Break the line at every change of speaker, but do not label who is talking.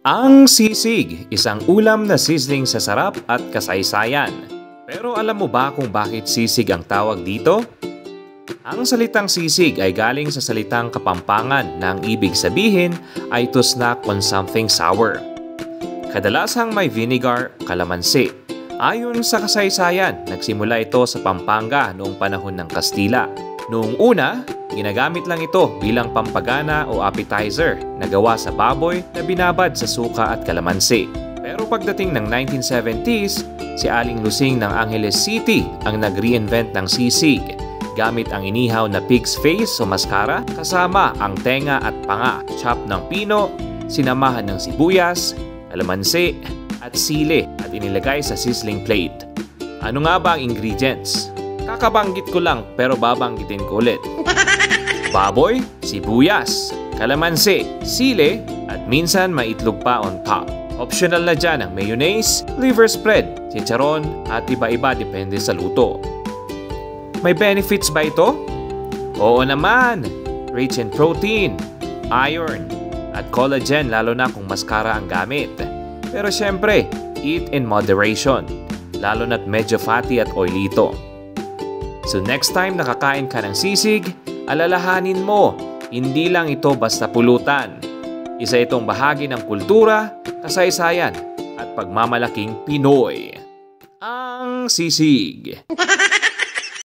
Ang sisig, isang ulam na sizzling sa sarap at kasaysayan. Pero alam mo ba kung bakit sisig ang tawag dito? Ang salitang sisig ay galing sa salitang Kapampangan na ang ibig sabihin ay to snack on something sour. Kadalasang may vinegar, kalamansi. Ayon sa kasaysayan, nagsimula ito sa Pampanga noong panahon ng Kastila. Noong una, ginagamit lang ito bilang pampagana o appetizer na gawa sa baboy na binabad sa suka at kalamansi. Pero pagdating ng 1970s, si Aling Lusing ng Angeles City ang nag-reinvent ng sisig gamit ang inihaw na pig's face o mascara kasama ang tenga at panga, chop ng pino, sinamahan ng sibuyas, kalamansi at sili at inilagay sa sizzling plate. Ano nga ba ang ingredients? Kakabanggit ko lang pero babanggitin ko ulit. Baboy, sibuyas, kalamansi, sili, at minsan may itlog pa on top. Optional na dyan ang mayonnaise, liver spread, chicharon, at iba-iba depende sa luto. May benefits ba ito? Oo naman! Rich in protein, iron, at collagen lalo na kung mascara ang gamit. Pero syempre, eat in moderation, lalo na't medyo fatty at oily ito. So next time nakakain ka ng sisig, alalahanin mo, hindi lang ito basta pulutan. Isa itong bahagi ng kultura, kasaysayan, at pagmamalaking Pinoy. Ang sisig!